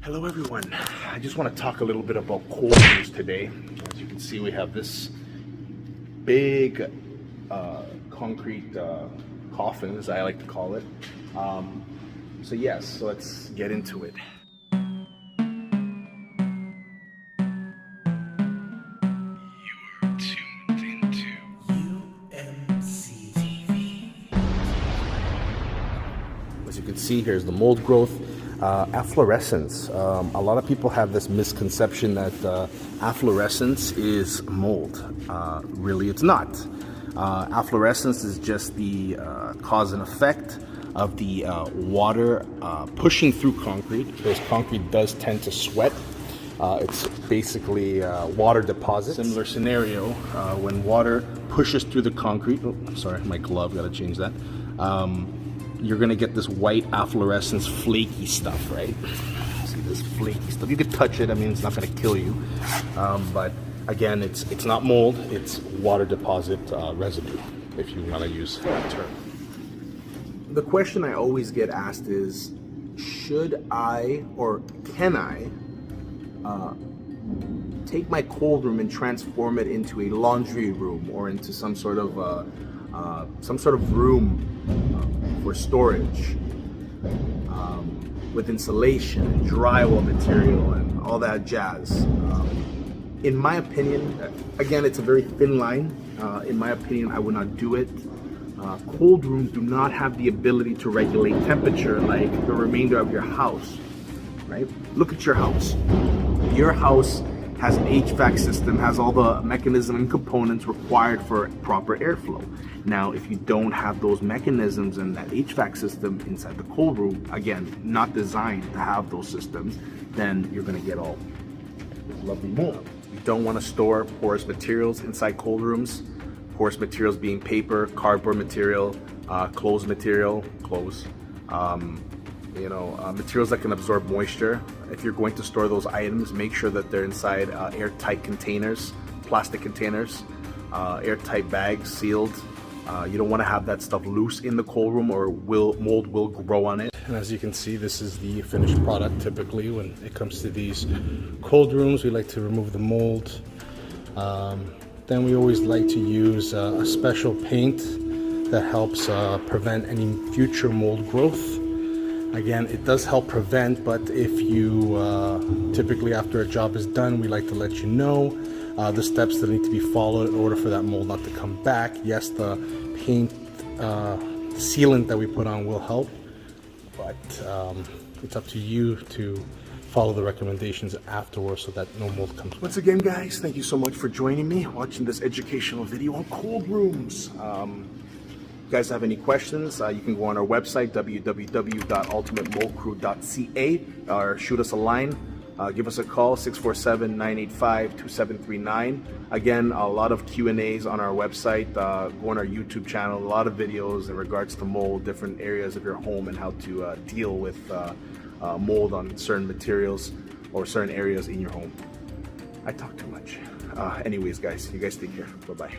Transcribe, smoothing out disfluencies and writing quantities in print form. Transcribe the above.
Hello everyone, I just want to talk a little bit about coldrooms today. As you can see, we have this big concrete coffin, as I like to call it. So let's get into it. As you can see, here's the mold growth. Aflorescence. A lot of people have this misconception that aflorescence is mold. Really, it's not. Aflorescence is just the cause and effect of the water pushing through concrete, because concrete does tend to sweat. It's basically water deposits. Similar scenario when water pushes through the concrete. Oh, sorry, my glove, gotta change that. You're gonna get this white afflorescence flaky stuff, right? See this flaky stuff. You could touch it, I mean, it's not gonna kill you. But again, it's not mold, it's water deposit residue, if you wanna use that term. The question I always get asked is, should I or can I take my cold room and transform it into a laundry room or into some sort of room for storage with insulation and drywall material and all that jazz? In my opinion, again, it's a very thin line. In my opinion, I would not do it. Cold rooms do not have the ability to regulate temperature like the remainder of your house, right? Look at your house. Your house has an HVAC system, has all the mechanism and components required for proper airflow. Now, if you don't have those mechanisms and that HVAC system inside the cold room, again, not designed to have those systems, then you're gonna get all this lovely mold. You don't wanna store porous materials inside cold rooms. Porous materials being paper, cardboard material, clothes material, materials that can absorb moisture. If you're going to store those items, make sure that they're inside airtight containers, plastic containers, airtight bags, sealed. You don't want to have that stuff loose in the cold room, or mold will grow on it. And as you can see, this is the finished product. Typically, when it comes to these cold rooms, we like to remove the mold. Then we always like to use a special paint that helps prevent any future mold growth. Again, it does help prevent, but if you typically after a job is done, we like to let you know the steps that need to be followed in order for that mold not to come back. Yes, the paint sealant that we put on will help, but it's up to you to follow the recommendations afterwards so that no mold comes back. Once again, guys, thank you so much for joining me, watching this educational video on cold rooms. If you guys have any questions, you can go on our website, www.ultimatemoldcrew.ca, or shoot us a line. Give us a call, 647-985-2739. Again, a lot of Q&As on our website. Go on our YouTube channel, a lot of videos in regards to mold, different areas of your home, and how to deal with mold on certain materials or certain areas in your home. I talk too much. Anyways, guys, you guys take care. Bye-bye.